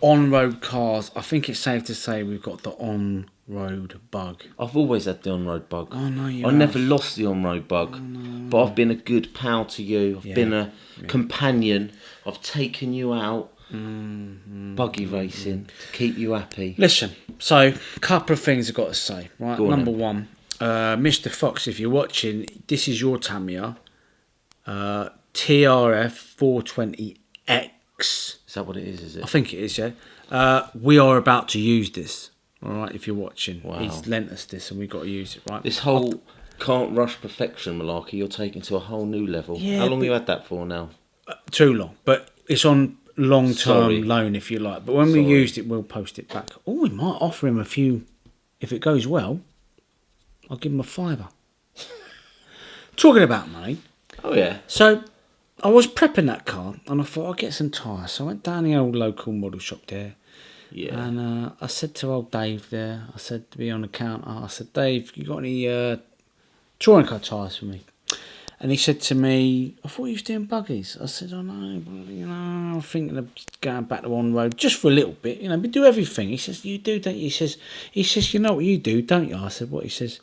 on-road cars, I think it's safe to say we've got the on-road bug. I've always had the on-road bug. Oh, no, you I have. never lost the on-road bug. But I've been a good pal to you. I've been a companion. I've taken you out buggy racing to keep you happy. Listen, so a couple of things I've got to say. Right, Go on number then. one, Mr. Fox, if you're watching, this is your Tamiya, TRF 420X. Is that what it is I it? think it is, yeah. We are about to use this. All right, if you're watching, Wow. he's lent us this, and we've got to use it. Right. This whole can't rush perfection malarkey, you're taking to a whole new level. Yeah, How long but- you had that for now? Too long, but it's on Sorry. long-term loan if you like. But when we Sorry. used it, we'll post it back. Oh, we might offer him a few. If it goes well, I'll give him a £5. Talking about money, Oh yeah. so I was prepping that car, and I thought I'll get some tyres. So I went down the old local model shop there, Yeah. and I said to old Dave there, I said to be on the counter, I said, Dave, you got any touring car tyres for me? And he said to me, I thought you was doing buggies. I said, oh no, but, I'm thinking of going back to on road just for a little bit, we do everything. He says, you do, don't you? He says, you know what you do, don't you? I said, what? He says,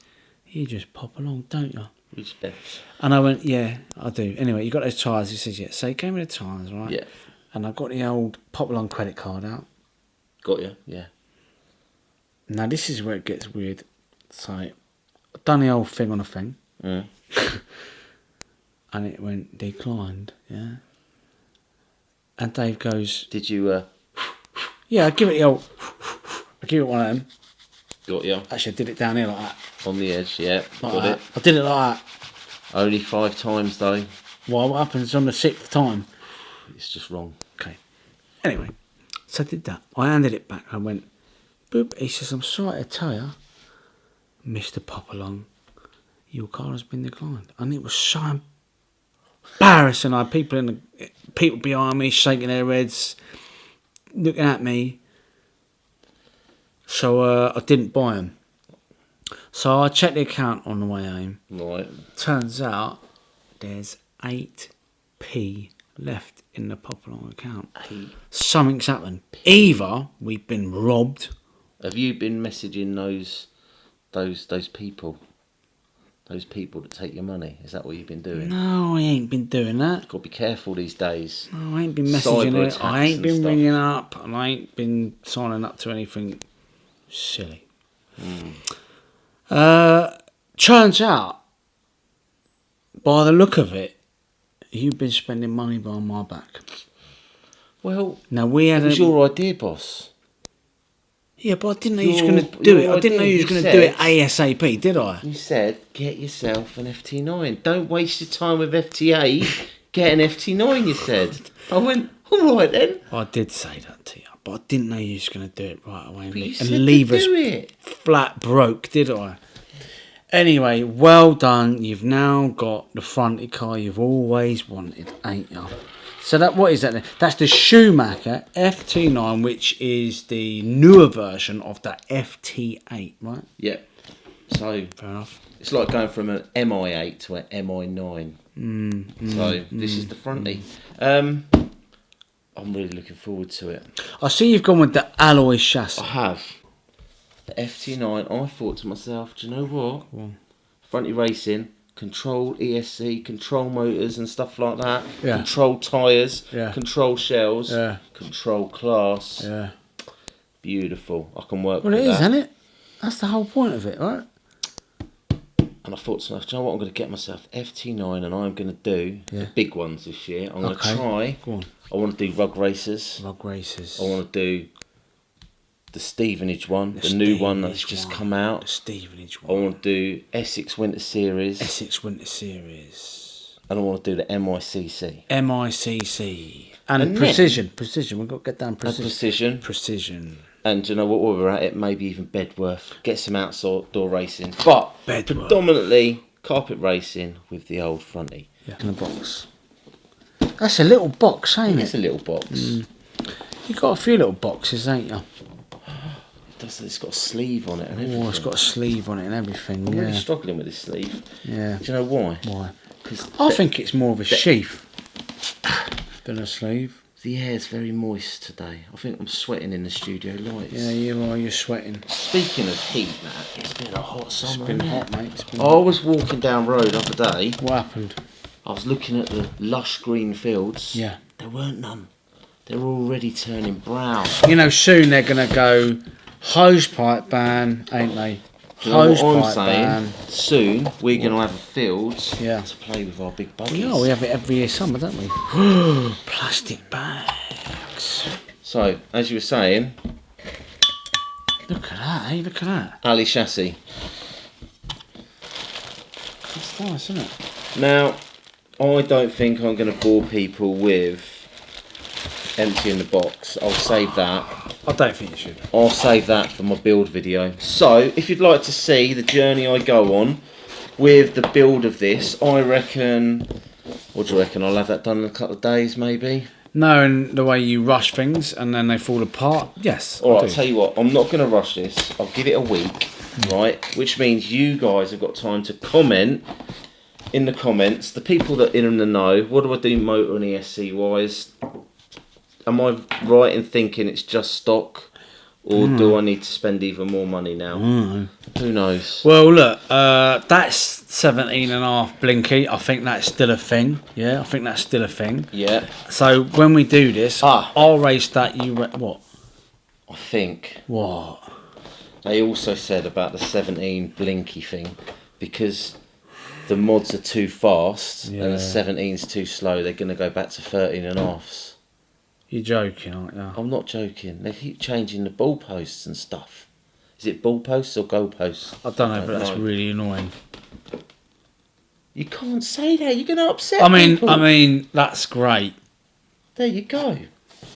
you just pop along, don't you? Respect. And I went, yeah, I do. Anyway, you got those tyres? He says, yeah. So he gave me the tyres, right? Yeah. And I got the old pop along credit card out. Got you? Yeah. Now this is where it gets weird. So I've done the old thing on a thing. Mm. And it went declined, yeah. And Dave goes, Did you yeah, I give it the old, I give it one of them. got you? Actually, I did it down here like that. On the edge, yeah. Like Got that. it. I did it like that. Only 5 times though. Well, what happens on the 6th time? It's just wrong. Okay. Anyway, so I did that. I handed it back. I went, boop. He says, I'm sorry to tell you, Mr. Popalong, your car has been declined. And it was so embarrassing. I had people behind me shaking their heads, looking at me. So I didn't buy them. So I checked the account on the way home. Right. Turns out there's 8p left in the Popalong account. Something's happened. Either we've been robbed. Have you been messaging those people? Those people that take your money? Is that what you've been doing? No, I ain't been doing that. Got to be careful these days. No, I ain't been messaging Cyber it. I attacks ain't and been stuff. ringing up. And I ain't been signing up to anything silly. Turns out, by the look of it, you've been spending money behind my back. Well, Now we had it was your idea, boss. yeah, but I didn't know you was Your- going to do it. your I didn't know idea, you was you going to do it said- ASAP, did I? You said, get yourself an FT9. Don't waste your time with FT8. Get an FT9, you said. I went, all right then. I did say that to you, but I didn't know you was going to do it right away But you and said leave to us do it. flat broke, did I? Anyway, well done. You've now got the fronted car you've always wanted, ain't you? So what is that then? That's the Schumacher FT9, which is the newer version of the FT8, right? Yeah. So, Fair enough. it's like going from an MI8 to an MI9. So, this is the fronty. I'm really looking forward to it. I see you've gone with the alloy chassis. I have. The FT9, I thought to myself, do you know what? Fronty racing, control ESC, control motors and stuff like that. Yeah. Control tyres, Yeah. control shells, Yeah. control class. Yeah. Beautiful. I can work Well, with it is, that. isn't it? That's the whole point of it, right? And I thought to myself, do you know what? I'm going to get myself FT9 and I'm going to do Yeah. the big ones this year. I'm going to Okay. try. Go on. I want to do rug races. Rug races. I want to do the Stevenage one, the new one that's Stevenage just one. come out. The Stevenage I one. want to do Essex Winter Series. Essex Winter Series. And I want to do the MICC. MICC. And, And then- precision. Precision. We've got to get down And precision. Precision. Precision. And do you know what, while we're at it, maybe even Bedworth. Get some outdoor racing. But Bedworth. predominantly carpet racing with the old fronty. Yeah. In the box. That's a little box, ain't It's it? a little box. You've got a few little boxes, ain't you? It's got a sleeve on it and everything. Oh, it's got a sleeve on it and everything. I'm Yeah. really struggling with this sleeve. Yeah. Do you know why? Why? Because I think it's more of a sheath than a sleeve. The air's very moist today. I think I'm sweating in the studio lights. Yeah, you are. You're sweating. Speaking of heat, Matt, it's been a hot summer. It's been hasn't hot, it? mate. It's been I hot. was walking down road the other day. What happened? I was looking at the lush green fields. Yeah. There weren't none. They're already turning brown. You know, soon they're going to go hose pipe ban, ain't they? Do you know Hose what I'm pipe saying? ban. Soon we're going to have fields Yeah. to play with our big buggies. Yeah, we have it every year summer, don't we? Plastic bags. So, as you were saying, Look at that, eh? Look at that. Ali Chassis. That's nice, isn't it? Now, I don't think I'm going to bore people with emptying the box. I'll save that. I don't think you should. I'll save that for my build video. So, if you'd like to see the journey I go on with the build of this, I reckon... What do you reckon? I'll have that done in a couple of days, maybe? Knowing the way you rush things and then they fall apart, yes. Alright, I I'll tell you what, I'm not going to rush this. I'll give it a week, right? Which means you guys have got time to comment in the comments. The people that are in the know, what do I do motor and ESC wise? Am I right in thinking it's just stock? Or do I need to spend even more money now? Who knows? Well, look, that's 17.5 blinky. I think that's still a thing. Yeah, I think that's still a thing. Yeah, So when we do this, Ah. I'll race that. What? I think What? they also said about the 17 blinky thing, because the mods are too fast and Yeah. the 17's too slow, they're going to go back to 13.5s. You're joking, aren't you? I'm not joking. They keep changing the ball posts and stuff. Is it ball posts or goal posts? I don't know, but that's know. really annoying. You can't say that. You're going to upset I people. mean, that's great. There you go.